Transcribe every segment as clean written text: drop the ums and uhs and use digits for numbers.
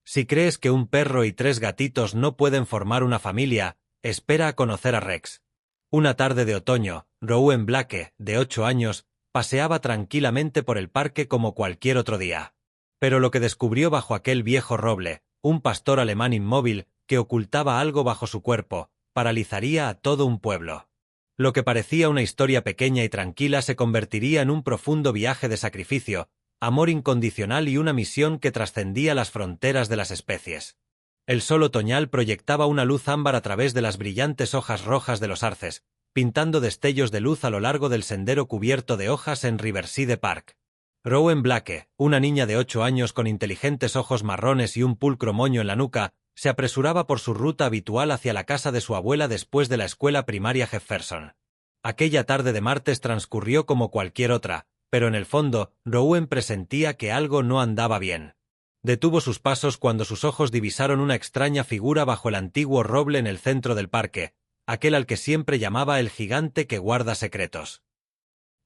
Si crees que un perro y 3 gatitos no pueden formar una familia, espera a conocer a Rex. Una tarde de otoño, Rowan Blake, de 8 años, paseaba tranquilamente por el parque como cualquier otro día. Pero lo que descubrió bajo aquel viejo roble, un pastor alemán inmóvil que ocultaba algo bajo su cuerpo, paralizaría a todo un pueblo. Lo que parecía una historia pequeña y tranquila se convertiría en un profundo viaje de sacrificio, amor incondicional y una misión que trascendía las fronteras de las especies. El sol otoñal proyectaba una luz ámbar a través de las brillantes hojas rojas de los arces, pintando destellos de luz a lo largo del sendero cubierto de hojas en Riverside Park. Rowan Blake, una niña de 8 años con inteligentes ojos marrones y un pulcro moño en la nuca, se apresuraba por su ruta habitual hacia la casa de su abuela después de la escuela primaria Jefferson. Aquella tarde de martes transcurrió como cualquier otra, pero en el fondo, Rowan presentía que algo no andaba bien. Detuvo sus pasos cuando sus ojos divisaron una extraña figura bajo el antiguo roble en el centro del parque, aquel al que siempre llamaba el gigante que guarda secretos.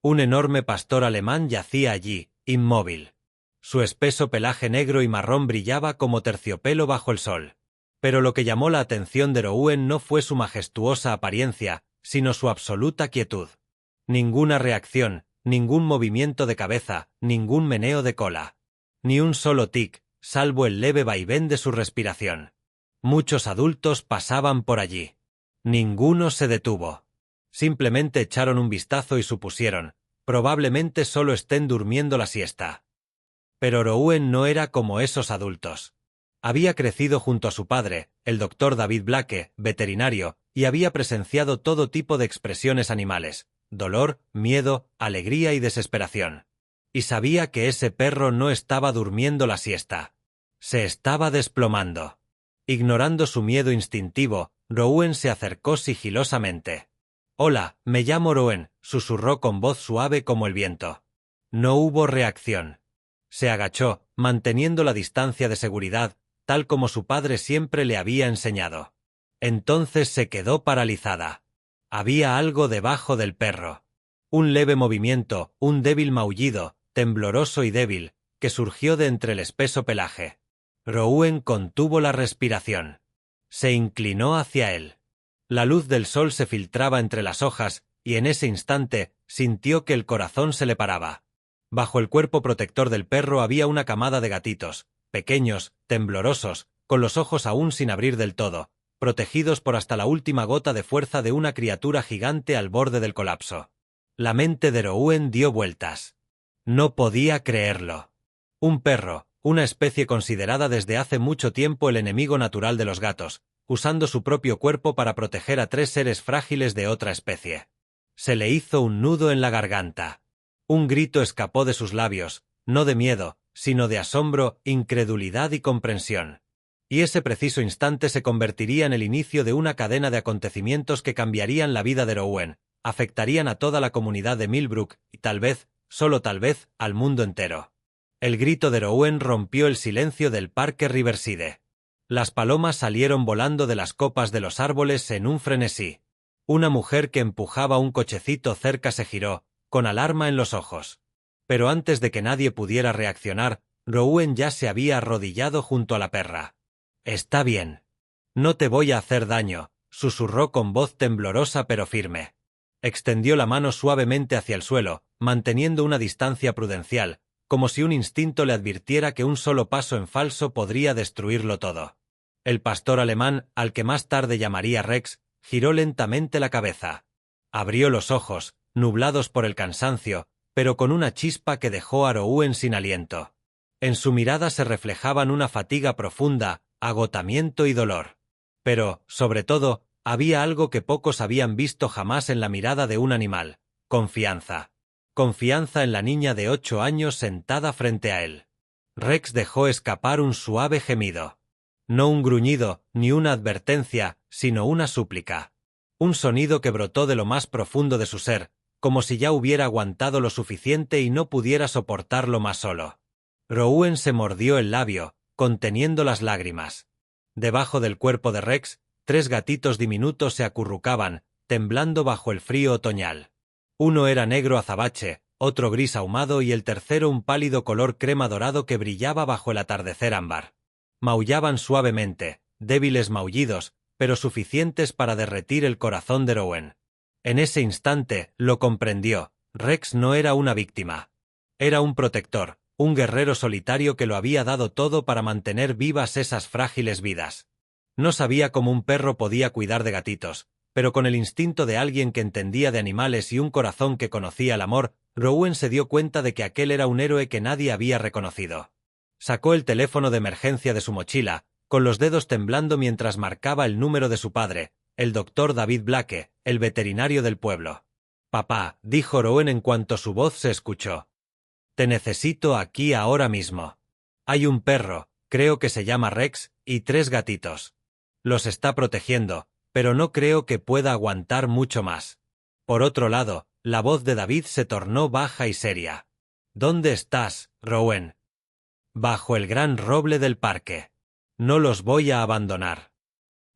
Un enorme pastor alemán yacía allí, inmóvil. Su espeso pelaje negro y marrón brillaba como terciopelo bajo el sol. Pero lo que llamó la atención de Rowan no fue su majestuosa apariencia, sino su absoluta quietud. Ninguna reacción, ningún movimiento de cabeza, ningún meneo de cola. Ni un solo tic, salvo el leve vaivén de su respiración. Muchos adultos pasaban por allí. Ninguno se detuvo. Simplemente echaron un vistazo y supusieron, probablemente solo estén durmiendo la siesta. Pero Rowan no era como esos adultos. Había crecido junto a su padre, el doctor David Blake, veterinario, y había presenciado todo tipo de expresiones animales, dolor, miedo, alegría y desesperación. Y sabía que ese perro no estaba durmiendo la siesta. Se estaba desplomando. Ignorando su miedo instintivo, Rowan se acercó sigilosamente. «Hola, me llamo Rowan», susurró con voz suave como el viento. No hubo reacción. Se agachó, manteniendo la distancia de seguridad, tal como su padre siempre le había enseñado. Entonces se quedó paralizada. Había algo debajo del perro. Un leve movimiento, un débil maullido, tembloroso y débil, que surgió de entre el espeso pelaje. Rowan contuvo la respiración. Se inclinó hacia él. La luz del sol se filtraba entre las hojas, y en ese instante sintió que el corazón se le paraba. Bajo el cuerpo protector del perro había una camada de gatitos, pequeños, temblorosos, con los ojos aún sin abrir del todo, protegidos por hasta la última gota de fuerza de una criatura gigante al borde del colapso. La mente de Rowan dio vueltas. No podía creerlo. Un perro, una especie considerada desde hace mucho tiempo el enemigo natural de los gatos, usando su propio cuerpo para proteger a 3 seres frágiles de otra especie. Se le hizo un nudo en la garganta. Un grito escapó de sus labios, no de miedo, sino de asombro, incredulidad y comprensión. Y ese preciso instante se convertiría en el inicio de una cadena de acontecimientos que cambiarían la vida de Rowan, afectarían a toda la comunidad de Millbrook y tal vez, solo tal vez, al mundo entero. El grito de Rowan rompió el silencio del parque Riverside. Las palomas salieron volando de las copas de los árboles en un frenesí. Una mujer que empujaba un cochecito cerca se giró, con alarma en los ojos. Pero antes de que nadie pudiera reaccionar, Rowan ya se había arrodillado junto a la perra. «Está bien. No te voy a hacer daño», susurró con voz temblorosa pero firme. Extendió la mano suavemente hacia el suelo, manteniendo una distancia prudencial, como si un instinto le advirtiera que un solo paso en falso podría destruirlo todo. El pastor alemán, al que más tarde llamaría Rex, giró lentamente la cabeza. Abrió los ojos, nublados por el cansancio, pero con una chispa que dejó a Rowan sin aliento. En su mirada se reflejaban una fatiga profunda, agotamiento y dolor. Pero, sobre todo, había algo que pocos habían visto jamás en la mirada de un animal: confianza. Confianza en la niña de 8 años sentada frente a él. Rex dejó escapar un suave gemido. No un gruñido, ni una advertencia, sino una súplica. Un sonido que brotó de lo más profundo de su ser, como si ya hubiera aguantado lo suficiente y no pudiera soportarlo más solo. Rowan se mordió el labio, conteniendo las lágrimas. Debajo del cuerpo de Rex, 3 gatitos diminutos se acurrucaban, temblando bajo el frío otoñal. Uno era negro azabache, otro gris ahumado y el tercero un pálido color crema dorado que brillaba bajo el atardecer ámbar. Maullaban suavemente, débiles maullidos, pero suficientes para derretir el corazón de Rowan. En ese instante, lo comprendió. Rex no era una víctima. Era un protector, un guerrero solitario que lo había dado todo para mantener vivas esas frágiles vidas. No sabía cómo un perro podía cuidar de gatitos, pero con el instinto de alguien que entendía de animales y un corazón que conocía el amor, Rowan se dio cuenta de que aquel era un héroe que nadie había reconocido. Sacó el teléfono de emergencia de su mochila, con los dedos temblando mientras marcaba el número de su padre, el doctor David Blake, el veterinario del pueblo. «Papá», dijo Rowan en cuanto su voz se escuchó. «Te necesito aquí ahora mismo. Hay un perro, creo que se llama Rex, y 3 gatitos. Los está protegiendo, pero no creo que pueda aguantar mucho más». Por otro lado, la voz de David se tornó baja y seria. «¿Dónde estás, Rowan?» «Bajo el gran roble del parque. No los voy a abandonar».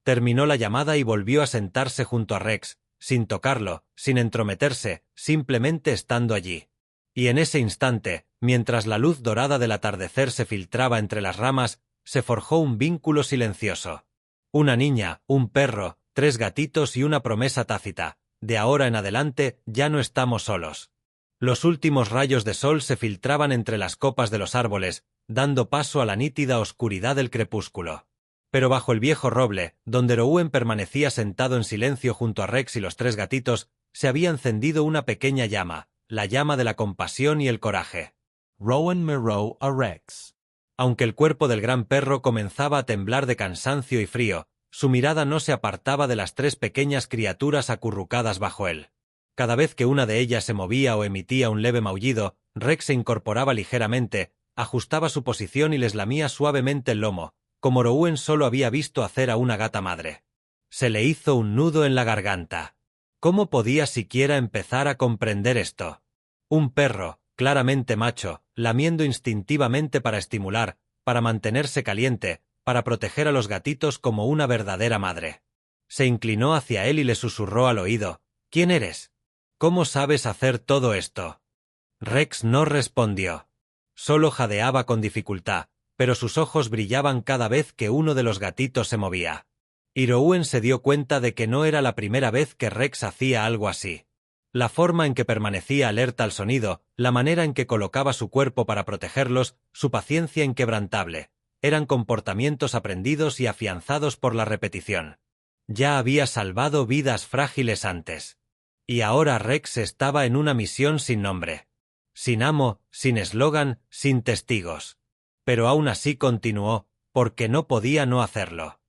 Terminó la llamada y volvió a sentarse junto a Rex, sin tocarlo, sin entrometerse, simplemente estando allí. Y en ese instante, mientras la luz dorada del atardecer se filtraba entre las ramas, se forjó un vínculo silencioso. Una niña, un perro, 3 gatitos y una promesa tácita. De ahora en adelante ya no estamos solos. Los últimos rayos de sol se filtraban entre las copas de los árboles, dando paso a la nítida oscuridad del crepúsculo. Pero bajo el viejo roble, donde Rowan permanecía sentado en silencio junto a Rex y los 3 gatitos, se había encendido una pequeña llama, la llama de la compasión y el coraje. Rowan miró a Rex. Aunque el cuerpo del gran perro comenzaba a temblar de cansancio y frío, su mirada no se apartaba de las 3 pequeñas criaturas acurrucadas bajo él. Cada vez que una de ellas se movía o emitía un leve maullido, Rex se incorporaba ligeramente, ajustaba su posición y les lamía suavemente el lomo, como Rowan solo había visto hacer a una gata madre. Se le hizo un nudo en la garganta. ¿Cómo podía siquiera empezar a comprender esto? Un perro, claramente macho, lamiendo instintivamente para estimular, para mantenerse caliente, para proteger a los gatitos como una verdadera madre. Se inclinó hacia él y le susurró al oído: «¿Quién eres? ¿Cómo sabes hacer todo esto?» Rex no respondió. Solo jadeaba con dificultad, pero sus ojos brillaban cada vez que uno de los gatitos se movía. Y Rowan se dio cuenta de que no era la primera vez que Rex hacía algo así. La forma en que permanecía alerta al sonido, la manera en que colocaba su cuerpo para protegerlos, su paciencia inquebrantable, eran comportamientos aprendidos y afianzados por la repetición. Ya había salvado vidas frágiles antes. Y ahora Rex estaba en una misión sin nombre. Sin amo, sin eslogan, sin testigos. Pero aún así continuó, porque no podía no hacerlo.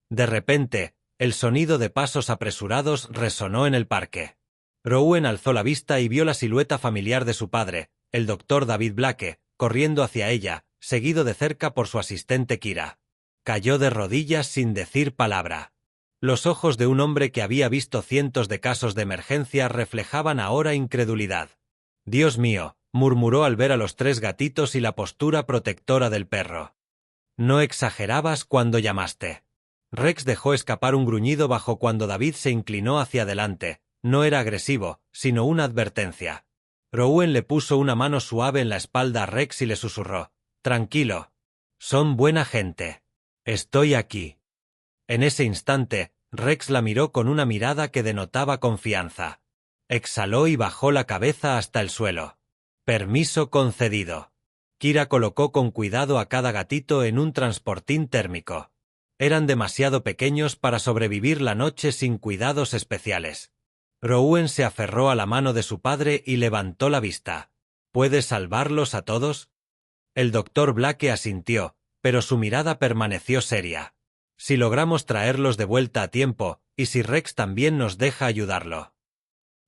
De repente, el sonido de pasos apresurados resonó en el parque. Rowan alzó la vista y vio la silueta familiar de su padre, el doctor David Blake, corriendo hacia ella, seguido de cerca por su asistente Kira. Cayó de rodillas sin decir palabra. Los ojos de un hombre que había visto cientos de casos de emergencia reflejaban ahora incredulidad. «Dios mío», murmuró al ver a los 3 gatitos y la postura protectora del perro. «No exagerabas cuando llamaste». Rex dejó escapar un gruñido bajo cuando David se inclinó hacia adelante. No era agresivo, sino una advertencia. Rowan le puso una mano suave en la espalda a Rex y le susurró: «Tranquilo. Son buena gente. Estoy aquí». En ese instante, Rex la miró con una mirada que denotaba confianza. Exhaló y bajó la cabeza hasta el suelo. Permiso concedido. Kira colocó con cuidado a cada gatito en un transportín térmico. Eran demasiado pequeños para sobrevivir la noche sin cuidados especiales. Rowan se aferró a la mano de su padre y levantó la vista. ¿Puedes salvarlos a todos? El doctor Blake asintió, pero su mirada permaneció seria. Si logramos traerlos de vuelta a tiempo, y si Rex también nos deja ayudarlo.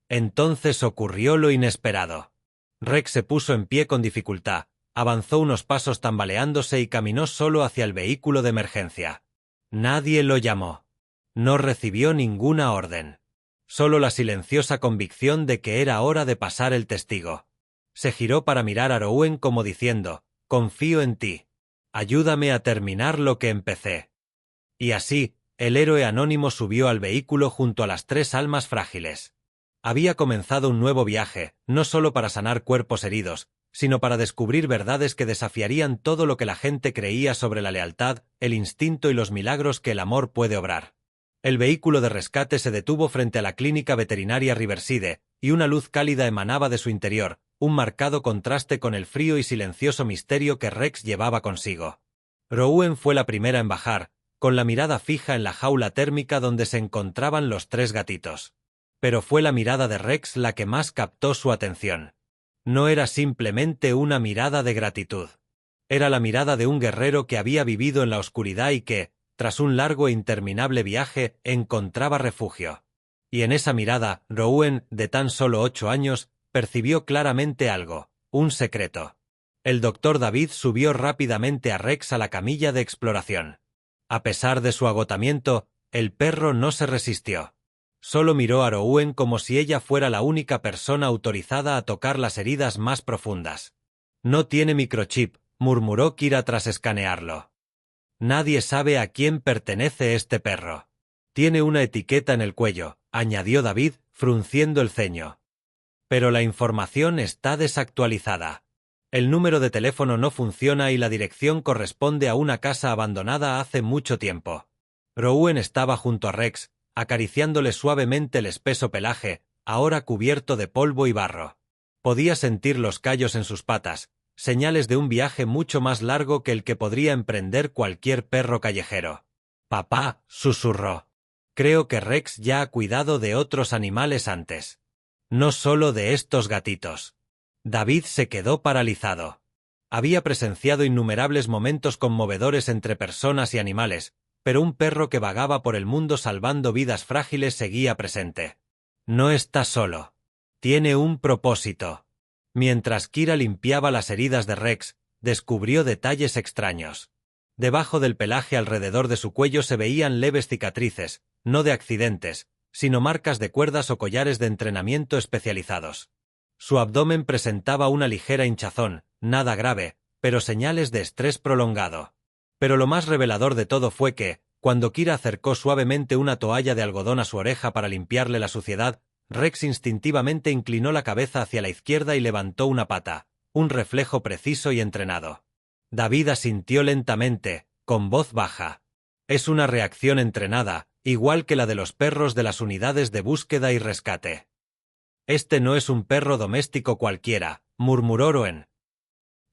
Entonces ocurrió lo inesperado. Rex se puso en pie con dificultad, avanzó unos pasos tambaleándose y caminó solo hacia el vehículo de emergencia. Nadie lo llamó. No recibió ninguna orden. Solo la silenciosa convicción de que era hora de pasar el testigo. Se giró para mirar a Rowan como diciendo: «Confío en ti. Ayúdame a terminar lo que empecé». Y así, el héroe anónimo subió al vehículo junto a las 3 almas frágiles. Había comenzado un nuevo viaje, no solo para sanar cuerpos heridos, sino para descubrir verdades que desafiarían todo lo que la gente creía sobre la lealtad, el instinto y los milagros que el amor puede obrar. El vehículo de rescate se detuvo frente a la clínica veterinaria Riverside, y una luz cálida emanaba de su interior, un marcado contraste con el frío y silencioso misterio que Rex llevaba consigo. Rowan fue la primera en bajar, con la mirada fija en la jaula térmica donde se encontraban los 3 gatitos. Pero fue la mirada de Rex la que más captó su atención. No era simplemente una mirada de gratitud. Era la mirada de un guerrero que había vivido en la oscuridad y que, tras un largo e interminable viaje, encontraba refugio. Y en esa mirada, Rowan, de tan solo 8 años, percibió claramente algo, un secreto. El doctor David subió rápidamente a Rex a la camilla de exploración. A pesar de su agotamiento, el perro no se resistió. Solo miró a Rowan como si ella fuera la única persona autorizada a tocar las heridas más profundas. No tiene microchip, murmuró Kira tras escanearlo. Nadie sabe a quién pertenece este perro. Tiene una etiqueta en el cuello, añadió David, frunciendo el ceño. Pero la información está desactualizada. El número de teléfono no funciona y la dirección corresponde a una casa abandonada hace mucho tiempo. Rowan estaba junto a Rex, acariciándole suavemente el espeso pelaje, ahora cubierto de polvo y barro. Podía sentir los callos en sus patas, señales de un viaje mucho más largo que el que podría emprender cualquier perro callejero. «Papá», susurró. «Creo que Rex ya ha cuidado de otros animales antes. No solo de estos gatitos». David se quedó paralizado. Había presenciado innumerables momentos conmovedores entre personas y animales, pero un perro que vagaba por el mundo salvando vidas frágiles seguía presente. No está solo. Tiene un propósito. Mientras Kira limpiaba las heridas de Rex, descubrió detalles extraños. Debajo del pelaje alrededor de su cuello se veían leves cicatrices, no de accidentes, sino marcas de cuerdas o collares de entrenamiento especializados. Su abdomen presentaba una ligera hinchazón, nada grave, pero señales de estrés prolongado. Pero lo más revelador de todo fue que, cuando Kira acercó suavemente una toalla de algodón a su oreja para limpiarle la suciedad, Rex instintivamente inclinó la cabeza hacia la izquierda y levantó una pata, un reflejo preciso y entrenado. David asintió lentamente, con voz baja. Es una reacción entrenada, igual que la de los perros de las unidades de búsqueda y rescate. Este no es un perro doméstico cualquiera, murmuró Rowan.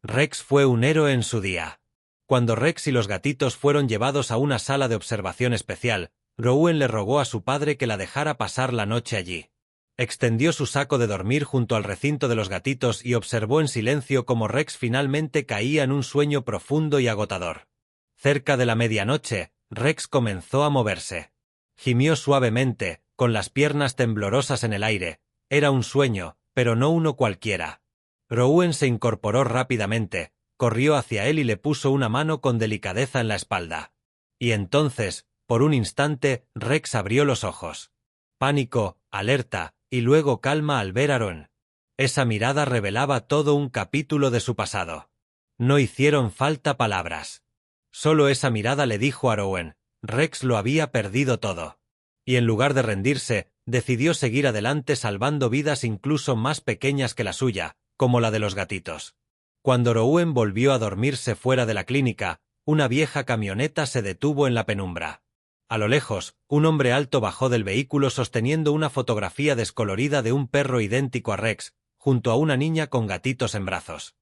Rex fue un héroe en su día. Cuando Rex y los gatitos fueron llevados a una sala de observación especial, Rowan le rogó a su padre que la dejara pasar la noche allí. Extendió su saco de dormir junto al recinto de los gatitos y observó en silencio cómo Rex finalmente caía en un sueño profundo y agotador. Cerca de la medianoche, Rex comenzó a moverse. Gimió suavemente, con las piernas temblorosas en el aire. Era un sueño, pero no uno cualquiera. Rowan se incorporó rápidamente, corrió hacia él y le puso una mano con delicadeza en la espalda. Y entonces, por un instante, Rex abrió los ojos. Pánico, alerta, y luego calma al ver a Rowan. Esa mirada revelaba todo un capítulo de su pasado. No hicieron falta palabras. Solo esa mirada le dijo a Rowan, Rex lo había perdido todo. Y en lugar de rendirse, decidió seguir adelante salvando vidas incluso más pequeñas que la suya, como la de los gatitos. Cuando Rowan volvió a dormirse fuera de la clínica, una vieja camioneta se detuvo en la penumbra. A lo lejos, un hombre alto bajó del vehículo sosteniendo una fotografía descolorida de un perro idéntico a Rex, junto a una niña con gatitos en brazos.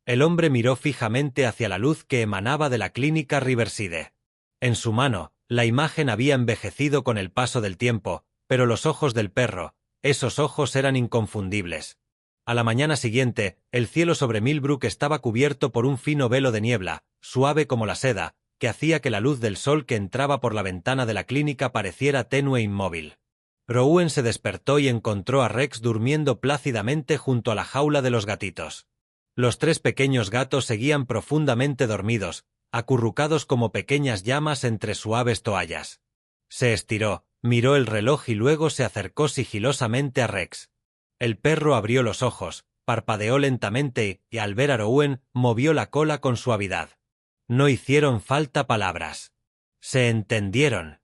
El hombre miró fijamente hacia la luz que emanaba de la clínica Riverside. En su mano, la imagen había envejecido con el paso del tiempo, pero los ojos del perro, esos ojos eran inconfundibles. A la mañana siguiente, el cielo sobre Millbrook estaba cubierto por un fino velo de niebla, suave como la seda, que hacía que la luz del sol que entraba por la ventana de la clínica pareciera tenue e inmóvil. Rowan se despertó y encontró a Rex durmiendo plácidamente junto a la jaula de los gatitos. Los 3 pequeños gatos seguían profundamente dormidos, acurrucados como pequeñas llamas entre suaves toallas. Se estiró, miró el reloj y luego se acercó sigilosamente a Rex. El perro abrió los ojos, parpadeó lentamente y, al ver a Rowan, movió la cola con suavidad. No hicieron falta palabras. Se entendieron.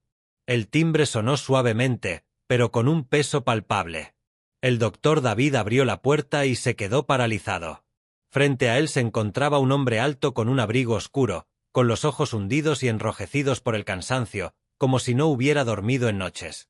El timbre sonó suavemente, pero con un peso palpable. El doctor David abrió la puerta y se quedó paralizado. Frente a él se encontraba un hombre alto con un abrigo oscuro, con los ojos hundidos y enrojecidos por el cansancio, como si no hubiera dormido en noches.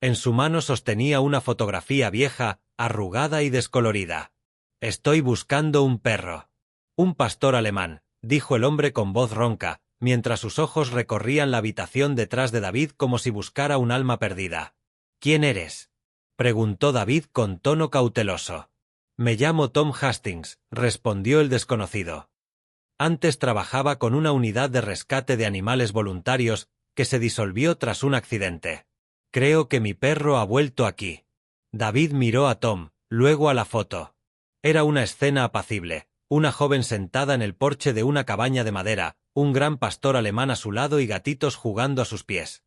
En su mano sostenía una fotografía vieja, arrugada y descolorida. «Estoy buscando un perro». «Un pastor alemán», dijo el hombre con voz ronca, mientras sus ojos recorrían la habitación detrás de David como si buscara un alma perdida. «¿Quién eres?», preguntó David con tono cauteloso. «Me llamo Tom Hastings», respondió el desconocido. Antes trabajaba con una unidad de rescate de animales voluntarios que se disolvió tras un accidente. «Creo que mi perro ha vuelto aquí». David miró a Tom, luego a la foto. Era una escena apacible, una joven sentada en el porche de una cabaña de madera, un gran pastor alemán a su lado y gatitos jugando a sus pies.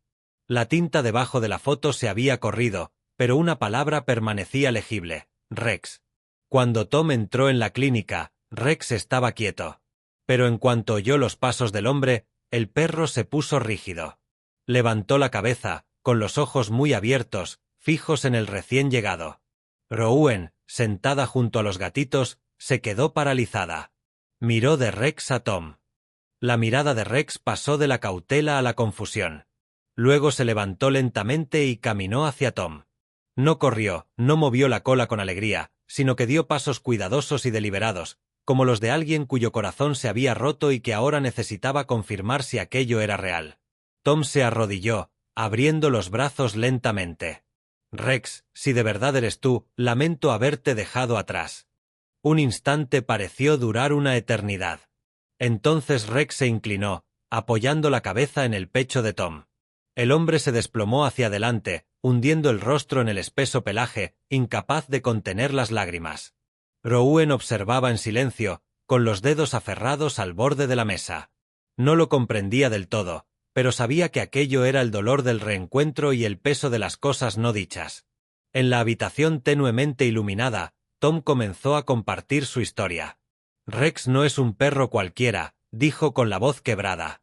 La tinta debajo de la foto se había corrido, pero una palabra permanecía legible: Rex. Cuando Tom entró en la clínica, Rex estaba quieto. Pero en cuanto oyó los pasos del hombre, el perro se puso rígido. Levantó la cabeza, con los ojos muy abiertos, fijos en el recién llegado. Rouen, sentada junto a los gatitos, se quedó paralizada. Miró de Rex a Tom. La mirada de Rex pasó de la cautela a la confusión. Luego se levantó lentamente y caminó hacia Tom. No corrió, no movió la cola con alegría, sino que dio pasos cuidadosos y deliberados, como los de alguien cuyo corazón se había roto y que ahora necesitaba confirmar si aquello era real. Tom se arrodilló, abriendo los brazos lentamente. «Rex, si de verdad eres tú, lamento haberte dejado atrás». Un instante pareció durar una eternidad. Entonces Rex se inclinó, apoyando la cabeza en el pecho de Tom. El hombre se desplomó hacia adelante, hundiendo el rostro en el espeso pelaje, incapaz de contener las lágrimas. Rouen observaba en silencio, con los dedos aferrados al borde de la mesa. No lo comprendía del todo, pero sabía que aquello era el dolor del reencuentro y el peso de las cosas no dichas. En la habitación tenuemente iluminada, Tom comenzó a compartir su historia. «Rex no es un perro cualquiera», dijo con la voz quebrada.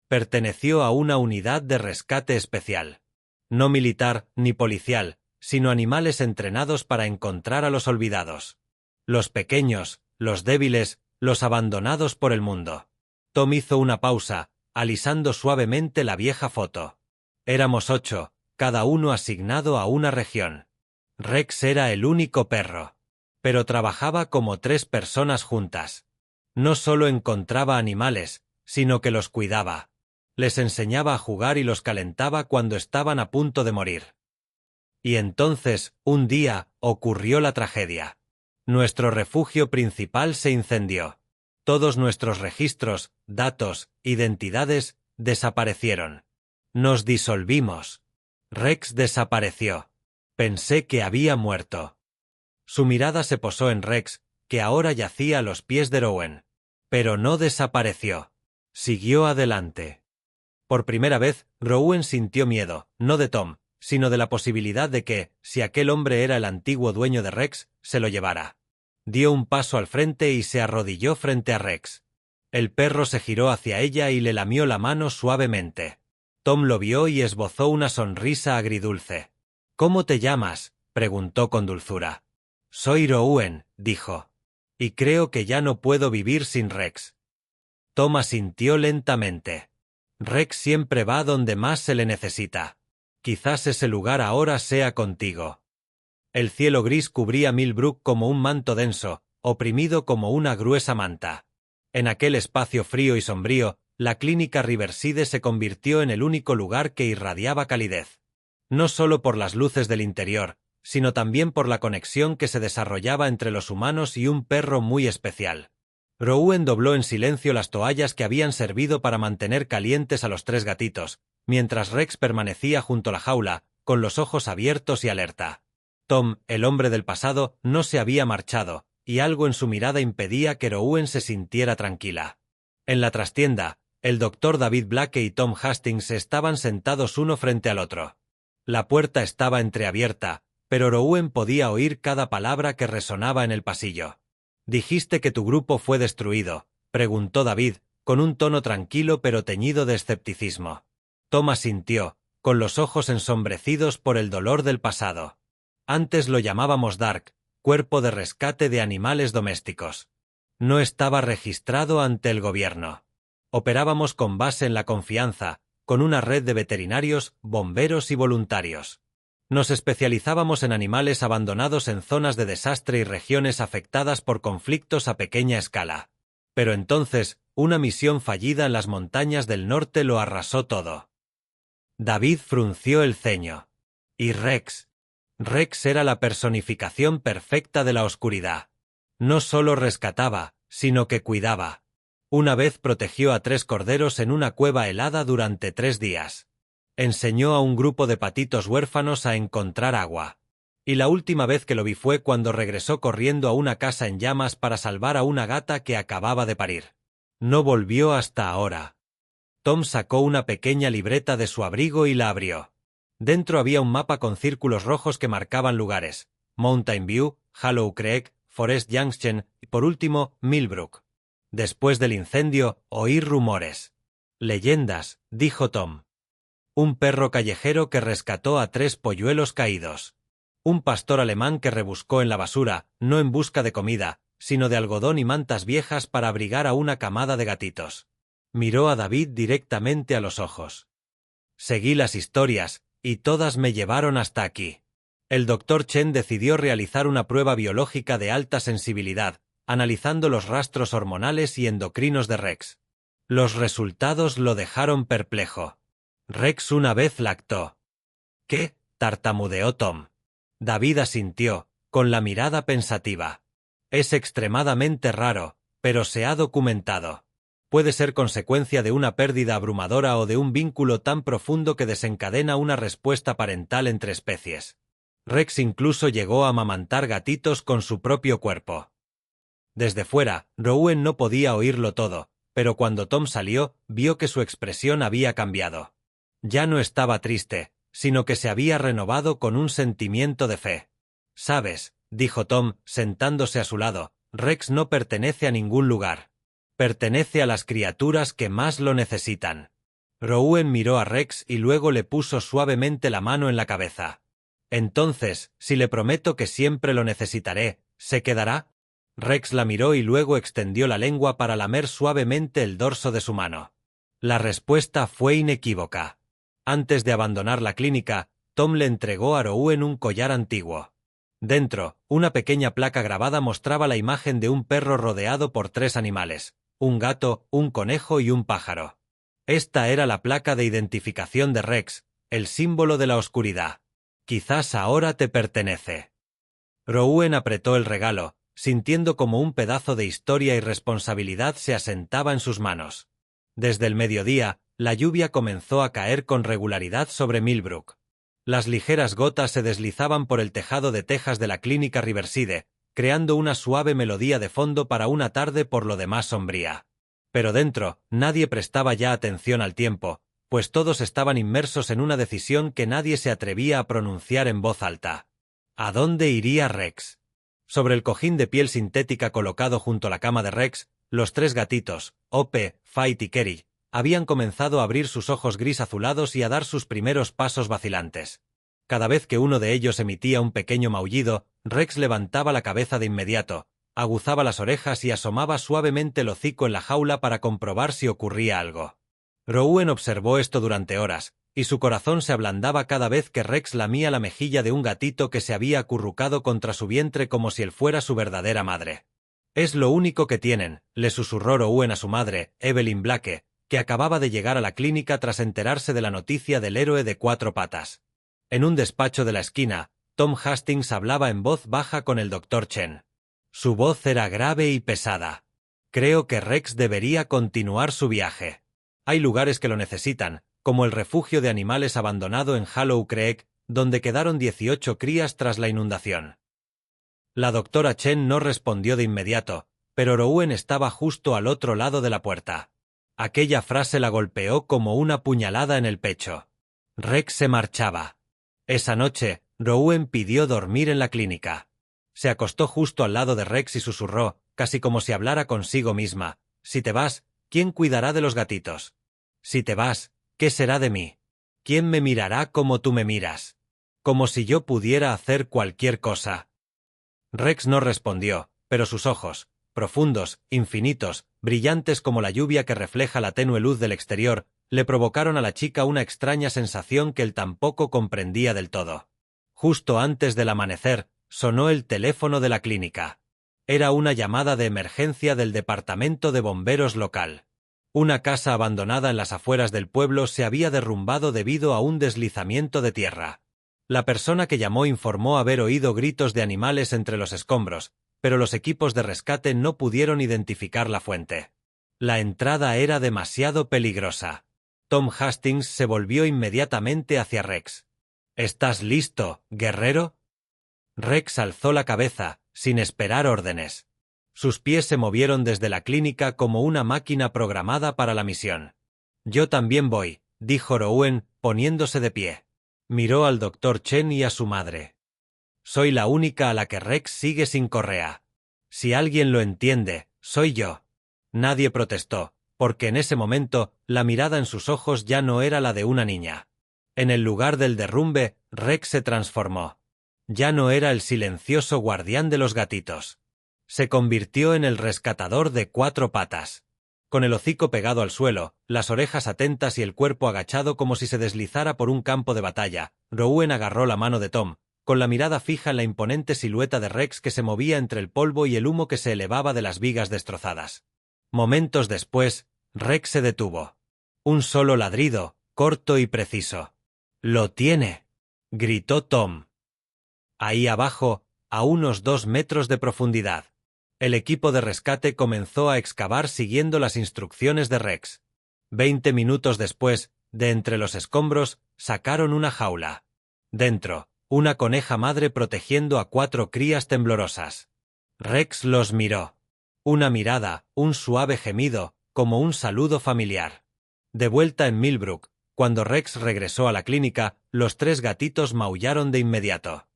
«Perteneció a una unidad de rescate especial. No militar ni policial, sino animales entrenados para encontrar a los olvidados. Los pequeños, los débiles, los abandonados por el mundo». Tom hizo una pausa, alisando suavemente la vieja foto. «Éramos 8, cada uno asignado a una región. Rex era el único perro. Pero trabajaba como 3 personas juntas. No solo encontraba animales, sino que los cuidaba. Les enseñaba a jugar y los calentaba cuando estaban a punto de morir. Y entonces, un día, ocurrió la tragedia. Nuestro refugio principal se incendió. Todos nuestros registros, datos, identidades, desaparecieron. Nos disolvimos. Rex desapareció. Pensé que había muerto». Su mirada se posó en Rex, que ahora yacía a los pies de Rouen. Pero no desapareció. Siguió adelante. Por primera vez, Rouen sintió miedo, no de Tom, sino de la posibilidad de que, si aquel hombre era el antiguo dueño de Rex, se lo llevara. Dio un paso al frente y se arrodilló frente a Rex. El perro se giró hacia ella y le lamió la mano suavemente. Tom lo vio y esbozó una sonrisa agridulce. «¿Cómo te llamas?», preguntó con dulzura. «Soy Rouen», dijo. «Y creo que ya no puedo vivir sin Rex». Tom asintió lentamente. «Rex siempre va donde más se le necesita. Quizás ese lugar ahora sea contigo». El cielo gris cubría Millbrook como un manto denso, oprimido como una gruesa manta. En aquel espacio frío y sombrío, la clínica Riverside se convirtió en el único lugar que irradiaba calidez. No solo por las luces del interior, sino también por la conexión que se desarrollaba entre los humanos y un perro muy especial. Rouen dobló en silencio las toallas que habían servido para mantener calientes a los 3 gatitos, mientras Rex permanecía junto a la jaula, con los ojos abiertos y alerta. Tom, el hombre del pasado, no se había marchado, y algo en su mirada impedía que Rouen se sintiera tranquila. En la trastienda, el doctor David Blake y Tom Hastings estaban sentados uno frente al otro. La puerta estaba entreabierta, pero Rouen podía oír cada palabra que resonaba en el pasillo. «¿Dijiste que tu grupo fue destruido?», preguntó David, con un tono tranquilo pero teñido de escepticismo. Tom asintió, con los ojos ensombrecidos por el dolor del pasado. «Antes lo llamábamos Dark, cuerpo de rescate de animales domésticos. No estaba registrado ante el gobierno. Operábamos con base en la confianza, con una red de veterinarios, bomberos y voluntarios. Nos especializábamos en animales abandonados en zonas de desastre y regiones afectadas por conflictos a pequeña escala. Pero entonces, una misión fallida en las montañas del norte lo arrasó todo. David frunció el ceño. ¿Y Rex? Rex era la personificación perfecta de la oscuridad. No solo rescataba, sino que cuidaba. Una vez protegió a 3 corderos en una cueva helada durante 3 días. Enseñó a un grupo de patitos huérfanos a encontrar agua. Y la última vez que lo vi fue cuando regresó corriendo a una casa en llamas para salvar a una gata que acababa de parir. No volvió hasta ahora. Tom sacó una pequeña libreta de su abrigo y la abrió. Dentro había un mapa con círculos rojos que marcaban lugares: Mountain View, Hollow Creek, Forest Junction y por último, Millbrook. Después del incendio, oí rumores. Leyendas, dijo Tom. Un perro callejero que rescató a 3 polluelos caídos. Un pastor alemán que rebuscó en la basura, no en busca de comida, sino de algodón y mantas viejas para abrigar a una camada de gatitos. Miró a David directamente a los ojos. Seguí las historias, y todas me llevaron hasta aquí. El Dr. Chen decidió realizar una prueba biológica de alta sensibilidad, analizando los rastros hormonales y endocrinos de Rex. Los resultados lo dejaron perplejo. Rex una vez lactó. ¿Qué? Tartamudeó Tom. David asintió, con la mirada pensativa. Es extremadamente raro, pero se ha documentado. Puede ser consecuencia de una pérdida abrumadora o de un vínculo tan profundo que desencadena una respuesta parental entre especies. Rex incluso llegó a amamantar gatitos con su propio cuerpo. Desde fuera, Rowan no podía oírlo todo, pero cuando Tom salió, vio que su expresión había cambiado. Ya no estaba triste, sino que se había renovado con un sentimiento de fe. «Sabes», dijo Tom, sentándose a su lado, «Rex no pertenece a ningún lugar. Pertenece a las criaturas que más lo necesitan». Rowan miró a Rex y luego le puso suavemente la mano en la cabeza. «Entonces, si le prometo que siempre lo necesitaré, ¿se quedará?» Rex la miró y luego extendió la lengua para lamer suavemente el dorso de su mano. La respuesta fue inequívoca. Antes de abandonar la clínica, Tom le entregó a Rowan un collar antiguo. Dentro, una pequeña placa grabada mostraba la imagen de un perro rodeado por 3 animales, un gato, un conejo y un pájaro. Esta era la placa de identificación de Rex, el símbolo de la oscuridad. «Quizás ahora te pertenece». Rowan apretó el regalo, sintiendo como un pedazo de historia y responsabilidad se asentaba en sus manos. Desde el mediodía, la lluvia comenzó a caer con regularidad sobre Millbrook. Las ligeras gotas se deslizaban por el tejado de tejas de la clínica Riverside, creando una suave melodía de fondo para una tarde por lo demás sombría. Pero dentro, nadie prestaba ya atención al tiempo, pues todos estaban inmersos en una decisión que nadie se atrevía a pronunciar en voz alta. ¿A dónde iría Rex? Sobre el cojín de piel sintética colocado junto a la cama de Rex, los 3 gatitos, Ope, Fight y Kerry, habían comenzado a abrir sus ojos gris azulados y a dar sus primeros pasos vacilantes. Cada vez que uno de ellos emitía un pequeño maullido, Rex levantaba la cabeza de inmediato, aguzaba las orejas y asomaba suavemente el hocico en la jaula para comprobar si ocurría algo. Rowan observó esto durante horas, y su corazón se ablandaba cada vez que Rex lamía la mejilla de un gatito que se había acurrucado contra su vientre como si él fuera su verdadera madre. «Es lo único que tienen», le susurró Rowan a su madre, Evelyn Blake, que acababa de llegar a la clínica tras enterarse de la noticia del héroe de 4 patas. En un despacho de la esquina, Tom Hastings hablaba en voz baja con el Dr. Chen. Su voz era grave y pesada. «Creo que Rex debería continuar su viaje. Hay lugares que lo necesitan, como el refugio de animales abandonado en Hollow Creek, donde quedaron 18 crías tras la inundación». La doctora Chen no respondió de inmediato, pero Rowan estaba justo al otro lado de la puerta. Aquella frase la golpeó como una puñalada en el pecho. Rex se marchaba. Esa noche, Rowan pidió dormir en la clínica. Se acostó justo al lado de Rex y susurró, casi como si hablara consigo misma: «Si te vas, ¿quién cuidará de los gatitos? Si te vas, ¿qué será de mí? ¿Quién me mirará como tú me miras? Como si yo pudiera hacer cualquier cosa». Rex no respondió, pero sus ojos, profundos, infinitos, brillantes como la lluvia que refleja la tenue luz del exterior, le provocaron a la chica una extraña sensación que él tampoco comprendía del todo. Justo antes del amanecer, sonó el teléfono de la clínica. Era una llamada de emergencia del departamento de bomberos local. Una casa abandonada en las afueras del pueblo se había derrumbado debido a un deslizamiento de tierra. La persona que llamó informó haber oído gritos de animales entre los escombros, pero los equipos de rescate no pudieron identificar la fuente. La entrada era demasiado peligrosa. Tom Hastings se volvió inmediatamente hacia Rex. ¿Estás listo, guerrero? Rex alzó la cabeza, sin esperar órdenes. Sus pies se movieron desde la clínica como una máquina programada para la misión. Yo también voy, dijo Rowan, poniéndose de pie. Miró al Dr. Chen y a su madre. Soy la única a la que Rex sigue sin correa. Si alguien lo entiende, soy yo. Nadie protestó, porque en ese momento, la mirada en sus ojos ya no era la de una niña. En el lugar del derrumbe, Rex se transformó. Ya no era el silencioso guardián de los gatitos. Se convirtió en el rescatador de 4 patas. Con el hocico pegado al suelo, las orejas atentas y el cuerpo agachado como si se deslizara por un campo de batalla, Rowan agarró la mano de Tom, con la mirada fija en la imponente silueta de Rex que se movía entre el polvo y el humo que se elevaba de las vigas destrozadas. Momentos después, Rex se detuvo. Un solo ladrido, corto y preciso. «¡Lo tiene!», gritó Tom. Ahí abajo, a unos 2 metros de profundidad. El equipo de rescate comenzó a excavar siguiendo las instrucciones de Rex. 20 minutos después, de entre los escombros, sacaron una jaula. Dentro, una coneja madre protegiendo a 4 crías temblorosas. Rex los miró. Una mirada, un suave gemido, como un saludo familiar. De vuelta en Millbrook, cuando Rex regresó a la clínica, los 3 gatitos maullaron de inmediato.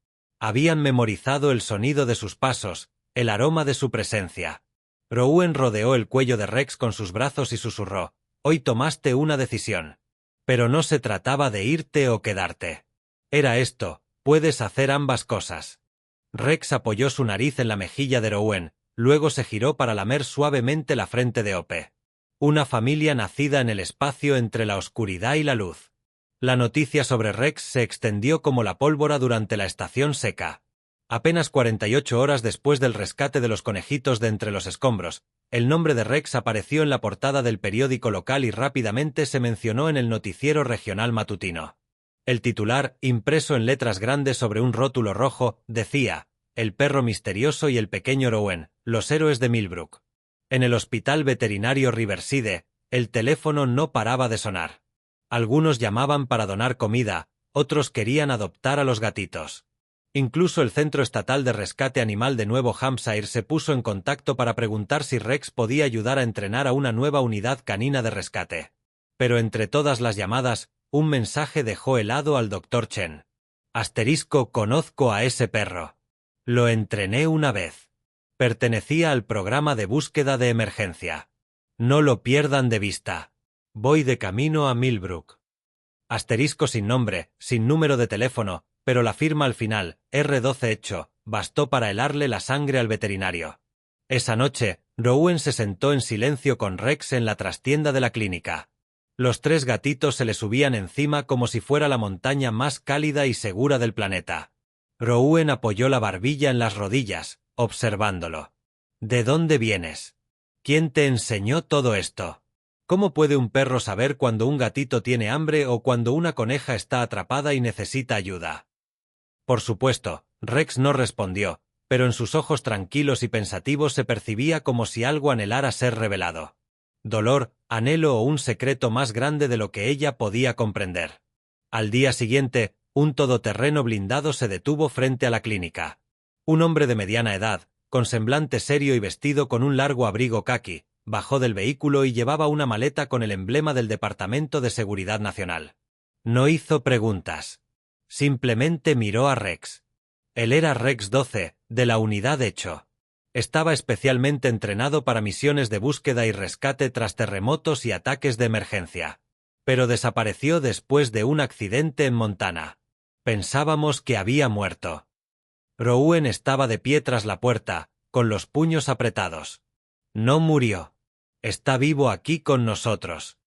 Habían memorizado el sonido de sus pasos, el aroma de su presencia. Rowan rodeó el cuello de Rex con sus brazos y susurró: «Hoy tomaste una decisión. Pero no se trataba de irte o quedarte. Era esto, puedes hacer ambas cosas». Rex apoyó su nariz en la mejilla de Rowan, luego se giró para lamer suavemente la frente de Hope. Una familia nacida en el espacio entre la oscuridad y la luz. La noticia sobre Rex se extendió como la pólvora durante la estación seca. Apenas 48 horas después del rescate de los conejitos de entre los escombros, el nombre de Rex apareció en la portada del periódico local y rápidamente se mencionó en el noticiero regional matutino. El titular, impreso en letras grandes sobre un rótulo rojo, decía: «El perro misterioso y el pequeño Rowan, los héroes de Millbrook». En el hospital veterinario Riverside, el teléfono no paraba de sonar. Algunos llamaban para donar comida, otros querían adoptar a los gatitos. Incluso el Centro Estatal de Rescate Animal de Nuevo Hampshire se puso en contacto para preguntar si Rex podía ayudar a entrenar a una nueva unidad canina de rescate. Pero entre todas las llamadas, un mensaje dejó helado al Dr. Chen. Conozco a ese perro. Lo entrené una vez. Pertenecía al programa de búsqueda de emergencia. No lo pierdan de vista. Voy de camino a Millbrook. Sin nombre, sin número de teléfono, pero la firma al final, R12 hecho, bastó para helarle la sangre al veterinario. Esa noche, Rowan se sentó en silencio con Rex en la trastienda de la clínica. Los 3 gatitos se le subían encima como si fuera la montaña más cálida y segura del planeta. Rowan apoyó la barbilla en las rodillas, observándolo. ¿De dónde vienes? ¿Quién te enseñó todo esto? ¿Cómo puede un perro saber cuando un gatito tiene hambre o cuando una coneja está atrapada y necesita ayuda? Por supuesto, Rex no respondió, pero en sus ojos tranquilos y pensativos se percibía como si algo anhelara ser revelado. Dolor, anhelo o un secreto más grande de lo que ella podía comprender. Al día siguiente, un todoterreno blindado se detuvo frente a la clínica. Un hombre de mediana edad, con semblante serio y vestido con un largo abrigo caqui, bajó del vehículo y llevaba una maleta con el emblema del Departamento de Seguridad Nacional. No hizo preguntas. Simplemente miró a Rex. Él era Rex 12, de la unidad hecho. Estaba especialmente entrenado para misiones de búsqueda y rescate tras terremotos y ataques de emergencia. Pero desapareció después de un accidente en Montana. Pensábamos que había muerto. Rowan estaba de pie tras la puerta, con los puños apretados. No murió. Está vivo aquí con nosotros.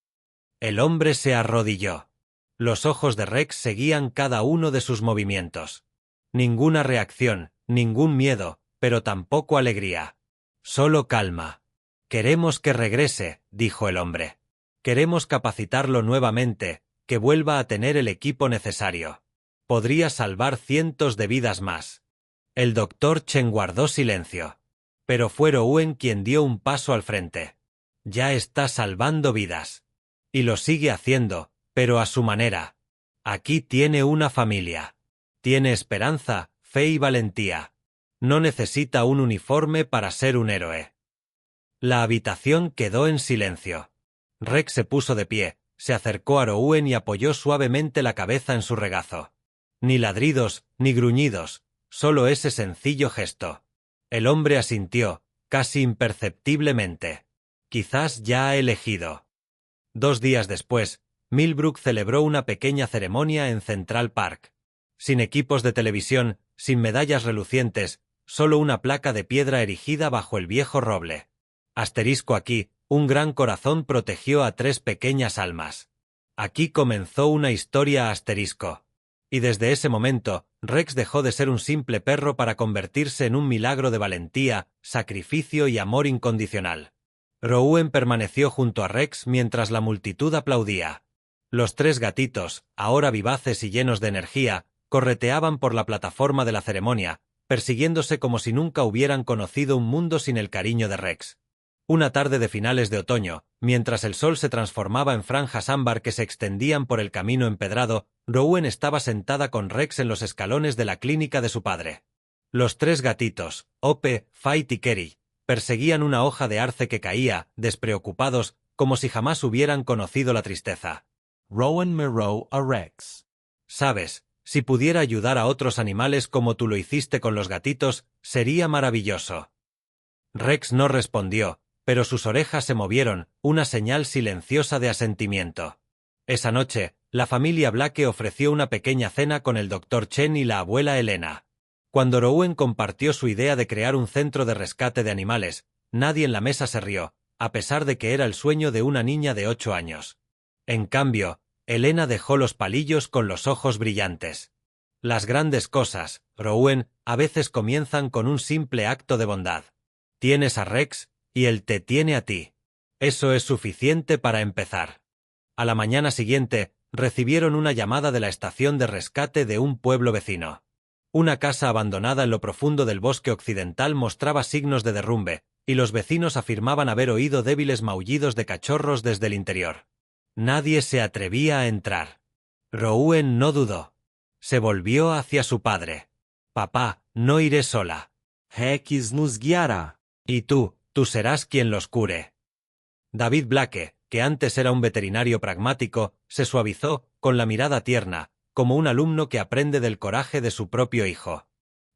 El hombre se arrodilló. Los ojos de Rex seguían cada uno de sus movimientos. Ninguna reacción, ningún miedo, pero tampoco alegría. Solo calma. Queremos que regrese, dijo el hombre. Queremos capacitarlo nuevamente, que vuelva a tener el equipo necesario. Podría salvar cientos de vidas más. El doctor Chen guardó silencio. Pero fue Rouen quien dio un paso al frente. Ya está salvando vidas. Y lo sigue haciendo, pero a su manera. Aquí tiene una familia. Tiene esperanza, fe y valentía. No necesita un uniforme para ser un héroe. La habitación quedó en silencio. Rex se puso de pie, se acercó a Rouen y apoyó suavemente la cabeza en su regazo. Ni ladridos, ni gruñidos, solo ese sencillo gesto. El hombre asintió, casi imperceptiblemente. Quizás ya ha elegido. 2 días después, Millbrook celebró una pequeña ceremonia en Central Park. Sin equipos de televisión, sin medallas relucientes, solo una placa de piedra erigida bajo el viejo roble. Asterisco aquí, un gran corazón protegió a 3 pequeñas almas. Aquí comenzó una historia asterisco. Y desde ese momento, Rex dejó de ser un simple perro para convertirse en un milagro de valentía, sacrificio y amor incondicional. Rouen permaneció junto a Rex mientras la multitud aplaudía. Los 3 gatitos, ahora vivaces y llenos de energía, correteaban por la plataforma de la ceremonia, persiguiéndose como si nunca hubieran conocido un mundo sin el cariño de Rex. Una tarde de finales de otoño, mientras el sol se transformaba en franjas ámbar que se extendían por el camino empedrado, Rouen estaba sentada con Rex en los escalones de la clínica de su padre. Los 3 gatitos, Ope, Fight y Kerry, perseguían una hoja de arce que caía, despreocupados, como si jamás hubieran conocido la tristeza. Rouen miró a Rex. Sabes, si pudiera ayudar a otros animales como tú lo hiciste con los gatitos, sería maravilloso. Rex no respondió, pero sus orejas se movieron, una señal silenciosa de asentimiento. Esa noche, la familia Blake ofreció una pequeña cena con el Dr. Chen y la abuela Elena. Cuando Rouen compartió su idea de crear un centro de rescate de animales, nadie en la mesa se rió, a pesar de que era el sueño de una niña de 8 años. En cambio, Elena dejó los palillos con los ojos brillantes. Las grandes cosas, Rouen, a veces comienzan con un simple acto de bondad. Tienes a Rex, y él te tiene a ti. Eso es suficiente para empezar. A la mañana siguiente, recibieron una llamada de la estación de rescate de un pueblo vecino. Una casa abandonada en lo profundo del bosque occidental mostraba signos de derrumbe, y los vecinos afirmaban haber oído débiles maullidos de cachorros desde el interior. Nadie se atrevía a entrar. Rouen no dudó. Se volvió hacia su padre. «Papá, no iré sola». Rex nos guiará. «Y tú serás quien los cure». David Blake, que antes era un veterinario pragmático, se suavizó, con la mirada tierna, como un alumno que aprende del coraje de su propio hijo.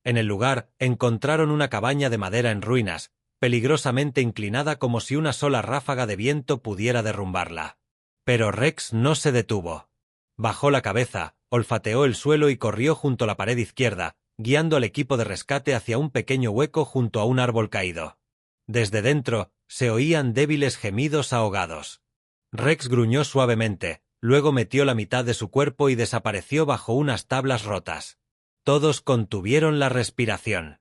En el lugar, encontraron una cabaña de madera en ruinas, peligrosamente inclinada como si una sola ráfaga de viento pudiera derrumbarla. Pero Rex no se detuvo. Bajó la cabeza, olfateó el suelo y corrió junto a la pared izquierda, guiando al equipo de rescate hacia un pequeño hueco junto a un árbol caído. Desde dentro, se oían débiles gemidos ahogados. Rex gruñó suavemente, luego metió la mitad de su cuerpo y desapareció bajo unas tablas rotas. Todos contuvieron la respiración.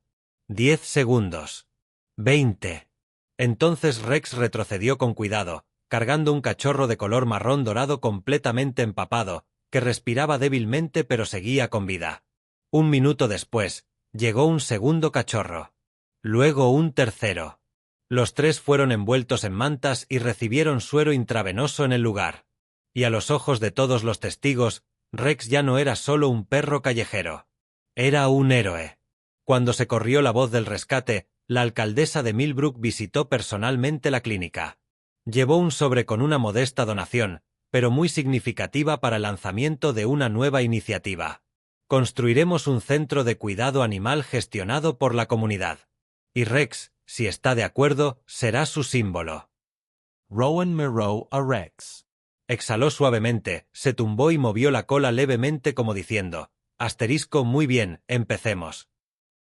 10 segundos. 20. Entonces Rex retrocedió con cuidado, cargando un cachorro de color marrón dorado completamente empapado, que respiraba débilmente pero seguía con vida. 1 minuto después, llegó un segundo cachorro. Luego un tercero. Los 3 fueron envueltos en mantas y recibieron suero intravenoso en el lugar. Y a los ojos de todos los testigos, Rex ya no era solo un perro callejero. Era un héroe. Cuando se corrió la voz del rescate, la alcaldesa de Millbrook visitó personalmente la clínica. Llevó un sobre con una modesta donación, pero muy significativa para el lanzamiento de una nueva iniciativa. Construiremos un centro de cuidado animal gestionado por la comunidad. Y Rex, si está de acuerdo, será su símbolo. Rouen miró a Rex. Exhaló suavemente, se tumbó y movió la cola levemente como diciendo, «Asterisco, muy bien, empecemos».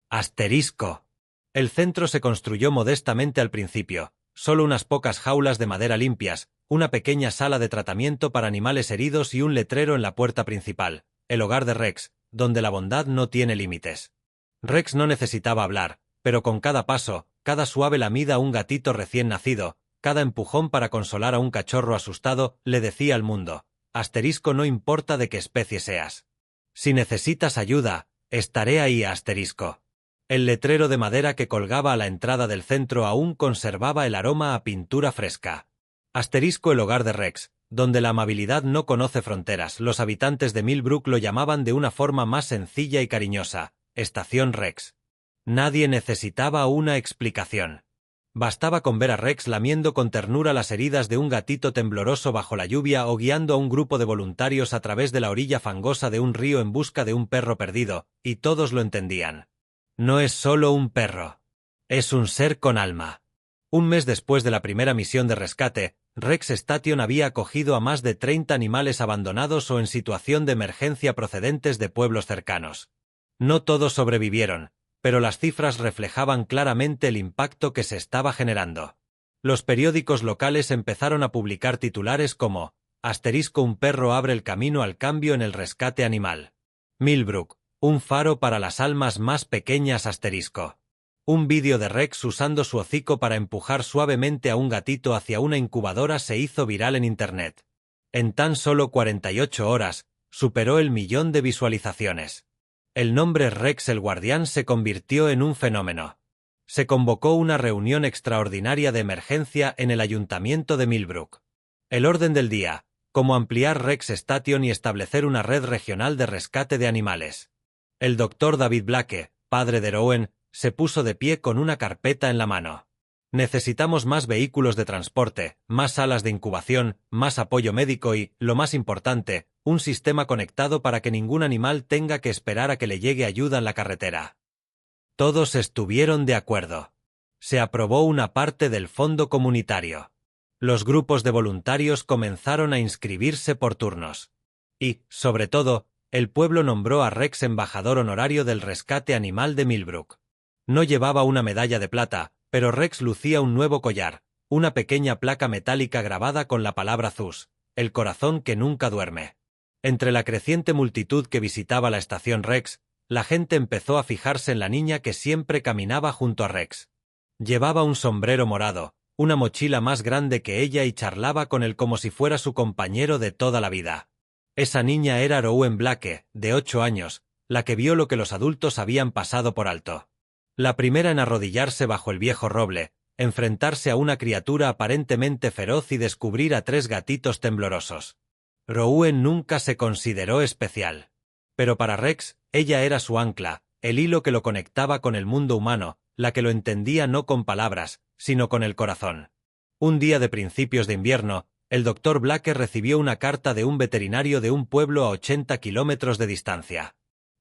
«Asterisco». El centro se construyó modestamente al principio, Solo unas pocas jaulas de madera limpias, una pequeña sala de tratamiento para animales heridos y un letrero en la puerta principal, el hogar de Rex, donde la bondad no tiene límites. Rex no necesitaba hablar, pero con cada paso, cada suave lamida a un gatito recién nacido, cada empujón para consolar a un cachorro asustado, le decía al mundo: asterisco, no importa de qué especie seas. Si necesitas ayuda, estaré ahí, asterisco. El letrero de madera que colgaba a la entrada del centro aún conservaba el aroma a pintura fresca. Asterisco, el hogar de Rex, donde la amabilidad no conoce fronteras. Los habitantes de Millbrook lo llamaban de una forma más sencilla y cariñosa: Estación Rex. Nadie necesitaba una explicación. Bastaba con ver a Rex lamiendo con ternura las heridas de un gatito tembloroso bajo la lluvia o guiando a un grupo de voluntarios a través de la orilla fangosa de un río en busca de un perro perdido, y todos lo entendían. No es solo un perro. Es un ser con alma. Un mes después de la primera misión de rescate, Rex Station había acogido a más de 30 animales abandonados o en situación de emergencia procedentes de pueblos cercanos. No todos sobrevivieron, pero las cifras reflejaban claramente el impacto que se estaba generando. Los periódicos locales empezaron a publicar titulares como: asterisco, un perro abre el camino al cambio en el rescate animal. Millbrook, un faro para las almas más pequeñas, asterisco. Un vídeo de Rex usando su hocico para empujar suavemente a un gatito hacia una incubadora se hizo viral en Internet. En tan solo 48 horas, superó el 1.000.000 de visualizaciones. El nombre Rex el Guardián se convirtió en un fenómeno. Se convocó una reunión extraordinaria de emergencia en el ayuntamiento de Millbrook. El orden del día: cómo ampliar Rex Station y establecer una red regional de rescate de animales. El doctor David Blake, padre de Rowan, se puso de pie con una carpeta en la mano. Necesitamos más vehículos de transporte, más salas de incubación, más apoyo médico y, lo más importante, un sistema conectado para que ningún animal tenga que esperar a que le llegue ayuda en la carretera. Todos estuvieron de acuerdo. Se aprobó una parte del fondo comunitario. Los grupos de voluntarios comenzaron a inscribirse por turnos. Y, sobre todo, el pueblo nombró a Rex embajador honorario del rescate animal de Millbrook. No llevaba una medalla de plata, pero Rex lucía un nuevo collar, una pequeña placa metálica grabada con la palabra ZUS, el corazón que nunca duerme. Entre la creciente multitud que visitaba la estación Rex, la gente empezó a fijarse en la niña que siempre caminaba junto a Rex. Llevaba un sombrero morado, una mochila más grande que ella y charlaba con él como si fuera su compañero de toda la vida. Esa niña era Rowan Blake, de 8 años, la que vio lo que los adultos habían pasado por alto. La primera en arrodillarse bajo el viejo roble, enfrentarse a una criatura aparentemente feroz y descubrir a 3 gatitos temblorosos. Rowan nunca se consideró especial. Pero para Rex, ella era su ancla, el hilo que lo conectaba con el mundo humano, la que lo entendía no con palabras, sino con el corazón. Un día de principios de invierno, el doctor Blake recibió una carta de un veterinario de un pueblo a 80 kilómetros de distancia.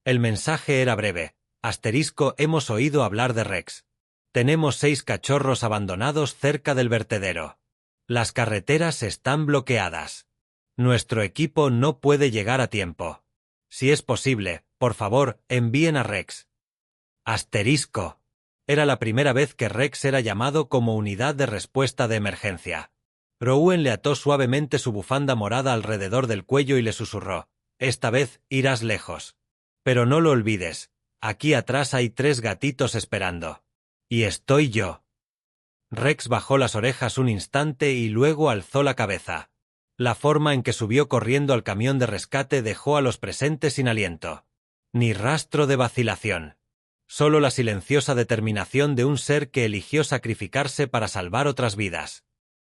El mensaje era breve: asterisco, hemos oído hablar de Rex. Tenemos 6 cachorros abandonados cerca del vertedero. Las carreteras están bloqueadas. Nuestro equipo no puede llegar a tiempo. Si es posible, por favor, envíen a Rex. Asterisco. Era la primera vez que Rex era llamado como unidad de respuesta de emergencia. Rowan le ató suavemente su bufanda morada alrededor del cuello y le susurró: esta vez irás lejos. Pero no lo olvides, aquí atrás hay 3 gatitos esperando. Y estoy yo. Rex bajó las orejas un instante y luego alzó la cabeza. La forma en que subió corriendo al camión de rescate dejó a los presentes sin aliento. Ni rastro de vacilación. Solo la silenciosa determinación de un ser que eligió sacrificarse para salvar otras vidas.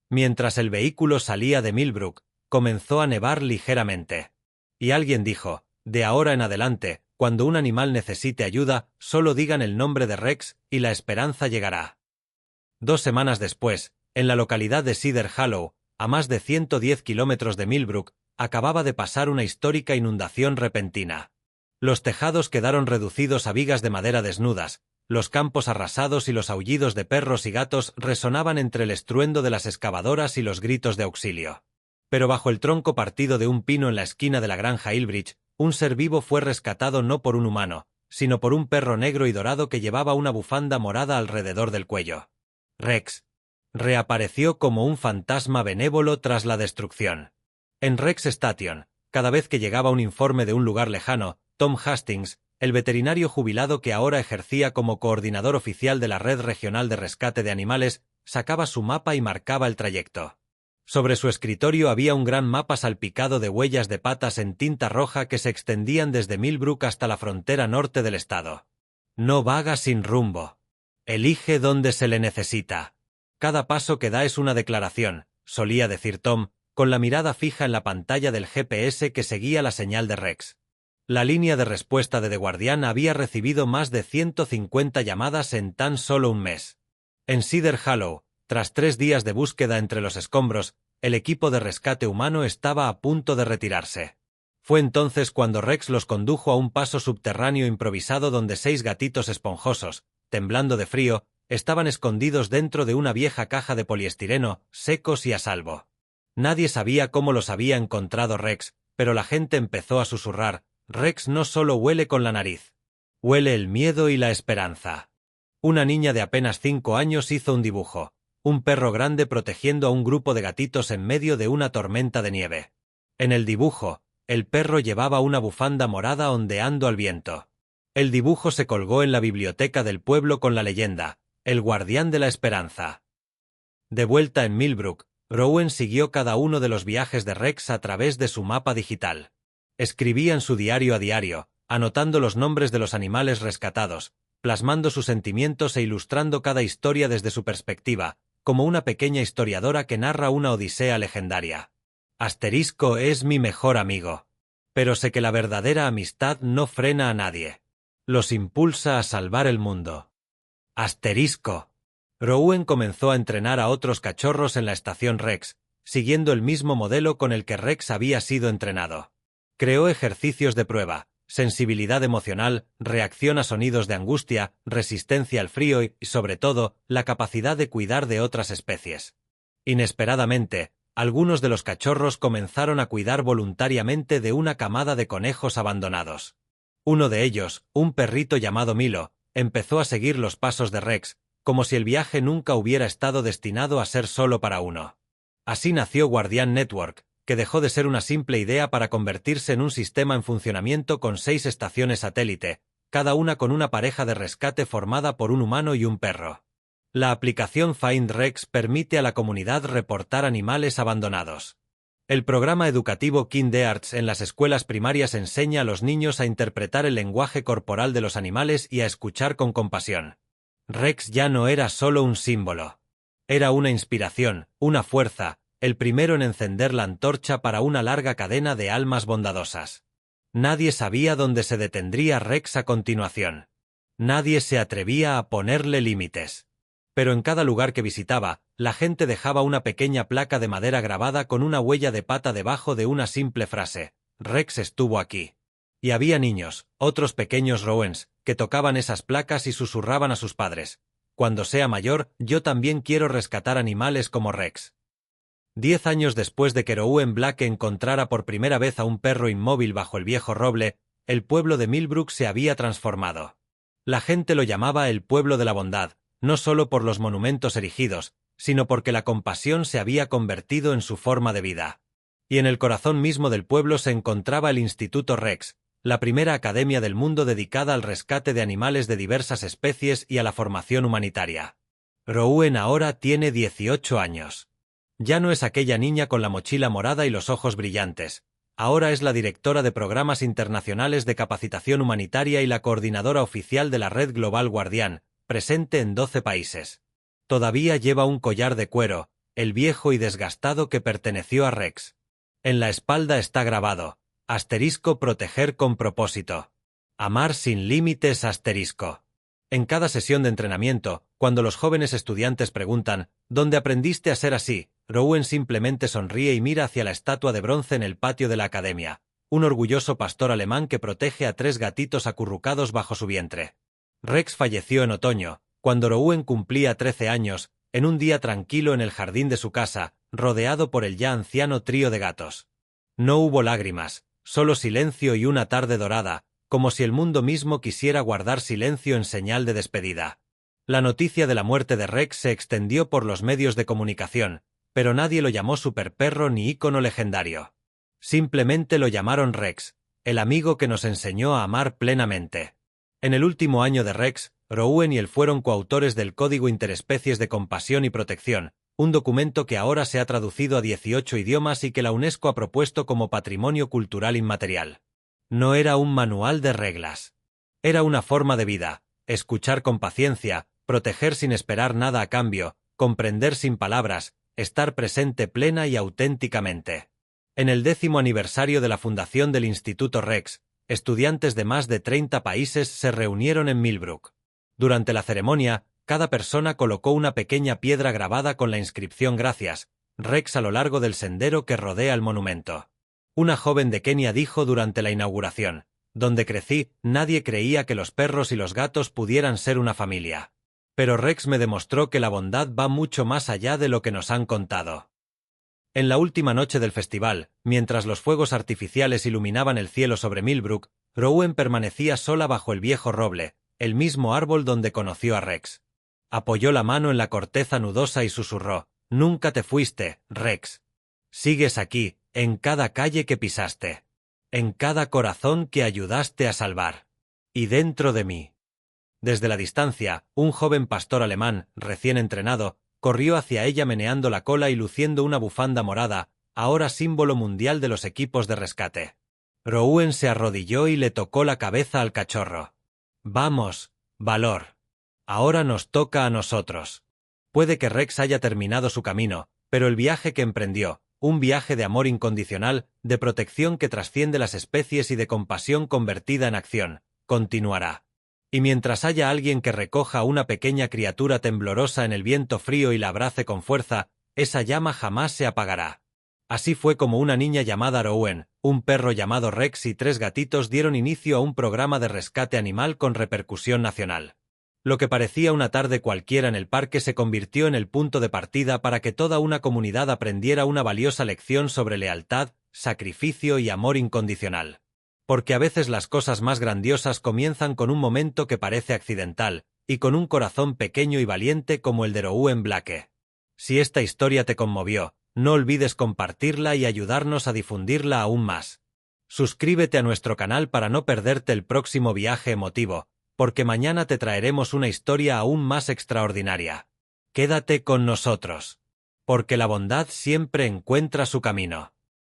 Mientras el vehículo salía de Millbrook, comenzó a nevar ligeramente. Y alguien dijo: de ahora en adelante, cuando un animal necesite ayuda, solo digan el nombre de Rex y la esperanza llegará. 2 semanas después, en la localidad de Cedar Hollow, a más de 110 kilómetros de Millbrook, acababa de pasar una histórica inundación repentina. Los tejados quedaron reducidos a vigas de madera desnudas, los campos arrasados y los aullidos de perros y gatos resonaban entre el estruendo de las excavadoras y los gritos de auxilio. Pero bajo el tronco partido de un pino en la esquina de la granja Hillbridge, un ser vivo fue rescatado no por un humano, sino por un perro negro y dorado que llevaba una bufanda morada alrededor del cuello. Rex. Reapareció como un fantasma benévolo tras la destrucción. En Rex Station, cada vez que llegaba un informe de un lugar lejano, Tom Hastings, el veterinario jubilado que ahora ejercía como coordinador oficial de la Red Regional de Rescate de Animales, sacaba su mapa y marcaba el trayecto. Sobre su escritorio había un gran mapa salpicado de huellas de patas en tinta roja que se extendían desde Millbrook hasta la frontera norte del estado. No vaga sin rumbo. Elige dónde se le necesita. Cada paso que da es una declaración, solía decir Tom, con la mirada fija en la pantalla del GPS que seguía la señal de Rex. La línea de respuesta de The Guardian había recibido más de 150 llamadas en tan solo un mes. En Cedar Hollow, tras 3 días de búsqueda entre los escombros, el equipo de rescate humano estaba a punto de retirarse. Fue entonces cuando Rex los condujo a un paso subterráneo improvisado donde 6 gatitos esponjosos, temblando de frío, estaban escondidos dentro de una vieja caja de poliestireno, secos y a salvo. Nadie sabía cómo los había encontrado Rex, pero la gente empezó a susurrar: Rex no solo huele con la nariz. Huele el miedo y la esperanza. Una niña de apenas 5 años hizo un dibujo, un perro grande protegiendo a un grupo de gatitos en medio de una tormenta de nieve. En el dibujo, el perro llevaba una bufanda morada ondeando al viento. El dibujo se colgó en la biblioteca del pueblo con la leyenda: el guardián de la esperanza. De vuelta en Millbrook, Rowan siguió cada uno de los viajes de Rex a través de su mapa digital. Escribía en su diario a diario, anotando los nombres de los animales rescatados, plasmando sus sentimientos e ilustrando cada historia desde su perspectiva, como una pequeña historiadora que narra una odisea legendaria. Asterisco es mi mejor amigo. Pero sé que la verdadera amistad no frena a nadie. Los impulsa a salvar el mundo. Asterisco. Rowan comenzó a entrenar a otros cachorros en la estación Rex, siguiendo el mismo modelo con el que Rex había sido entrenado. Creó ejercicios de prueba, sensibilidad emocional, reacción a sonidos de angustia, resistencia al frío y, sobre todo, la capacidad de cuidar de otras especies. Inesperadamente, algunos de los cachorros comenzaron a cuidar voluntariamente de una camada de conejos abandonados. Uno de ellos, un perrito llamado Milo, empezó a seguir los pasos de Rex, como si el viaje nunca hubiera estado destinado a ser solo para uno. Así nació Guardian Network, que dejó de ser una simple idea para convertirse en un sistema en funcionamiento con 6 estaciones satélite, cada una con una pareja de rescate formada por un humano y un perro. La aplicación Find Rex permite a la comunidad reportar animales abandonados. El programa educativo KinderArts en las escuelas primarias enseña a los niños a interpretar el lenguaje corporal de los animales y a escuchar con compasión. Rex ya no era solo un símbolo. Era una inspiración, una fuerza, el primero en encender la antorcha para una larga cadena de almas bondadosas. Nadie sabía dónde se detendría Rex a continuación. Nadie se atrevía a ponerle límites. Pero en cada lugar que visitaba, la gente dejaba una pequeña placa de madera grabada con una huella de pata debajo de una simple frase: Rex estuvo aquí. Y había niños, otros pequeños Rowans, que tocaban esas placas y susurraban a sus padres: cuando sea mayor, yo también quiero rescatar animales como Rex. 10 años después de que Rowan Black encontrara por primera vez a un perro inmóvil bajo el viejo roble, el pueblo de Millbrook se había transformado. La gente lo llamaba el pueblo de la bondad, no solo por los monumentos erigidos, sino porque la compasión se había convertido en su forma de vida. Y en el corazón mismo del pueblo se encontraba el Instituto Rex, la primera academia del mundo dedicada al rescate de animales de diversas especies y a la formación humanitaria. Rowan ahora tiene 18 años. Ya no es aquella niña con la mochila morada y los ojos brillantes. Ahora es la directora de programas internacionales de capacitación humanitaria y la coordinadora oficial de la Red Global Guardian, presente en 12 países. Todavía lleva un collar de cuero, el viejo y desgastado que perteneció a Rex. En la espalda está grabado: asterisco proteger con propósito. Amar sin límites asterisco. En cada sesión de entrenamiento, cuando los jóvenes estudiantes preguntan: ¿dónde aprendiste a ser así?, Rowan simplemente sonríe y mira hacia la estatua de bronce en el patio de la academia, un orgulloso pastor alemán que protege a 3 gatitos acurrucados bajo su vientre. Rex falleció en otoño, cuando Rowan cumplía 13 años, en un día tranquilo en el jardín de su casa, rodeado por el ya anciano trío de gatos. No hubo lágrimas, solo silencio y una tarde dorada, como si el mundo mismo quisiera guardar silencio en señal de despedida. La noticia de la muerte de Rex se extendió por los medios de comunicación, pero nadie lo llamó superperro ni ícono legendario. Simplemente lo llamaron Rex, el amigo que nos enseñó a amar plenamente. En el último año de Rex, Rowan y él fueron coautores del Código Interespecies de Compasión y Protección, un documento que ahora se ha traducido a 18 idiomas y que la UNESCO ha propuesto como Patrimonio Cultural Inmaterial. No era un manual de reglas. Era una forma de vida: escuchar con paciencia, proteger sin esperar nada a cambio, comprender sin palabras, estar presente plena y auténticamente. En el 10º aniversario de la fundación del Instituto Rex, estudiantes de más de 30 países se reunieron en Millbrook. Durante la ceremonia, cada persona colocó una pequeña piedra grabada con la inscripción «Gracias, Rex» a lo largo del sendero que rodea el monumento. Una joven de Kenia dijo durante la inauguración: «Donde crecí, nadie creía que los perros y los gatos pudieran ser una familia. Pero Rex me demostró que la bondad va mucho más allá de lo que nos han contado». En la última noche del festival, mientras los fuegos artificiales iluminaban el cielo sobre Millbrook, Rowan permanecía sola bajo el viejo roble, el mismo árbol donde conoció a Rex. Apoyó la mano en la corteza nudosa y susurró: «Nunca te fuiste, Rex. Sigues aquí, en cada calle que pisaste. En cada corazón que ayudaste a salvar. Y dentro de mí». Desde la distancia, un joven pastor alemán, recién entrenado, corrió hacia ella meneando la cola y luciendo una bufanda morada, ahora símbolo mundial de los equipos de rescate. Rowan se arrodilló y le tocó la cabeza al cachorro. «Vamos, valor. Ahora nos toca a nosotros». Puede que Rex haya terminado su camino, pero el viaje que emprendió, un viaje de amor incondicional, de protección que trasciende las especies y de compasión convertida en acción, continuará. Y mientras haya alguien que recoja a una pequeña criatura temblorosa en el viento frío y la abrace con fuerza, esa llama jamás se apagará. Así fue como una niña llamada Rowan, un perro llamado Rex y 3 gatitos dieron inicio a un programa de rescate animal con repercusión nacional. Lo que parecía una tarde cualquiera en el parque se convirtió en el punto de partida para que toda una comunidad aprendiera una valiosa lección sobre lealtad, sacrificio y amor incondicional. Porque a veces las cosas más grandiosas comienzan con un momento que parece accidental, y con un corazón pequeño y valiente como el de Rowan Blake. Si esta historia te conmovió, no olvides compartirla y ayudarnos a difundirla aún más. Suscríbete a nuestro canal para no perderte el próximo viaje emotivo, porque mañana te traeremos una historia aún más extraordinaria. Quédate con nosotros. Porque la bondad siempre encuentra su camino.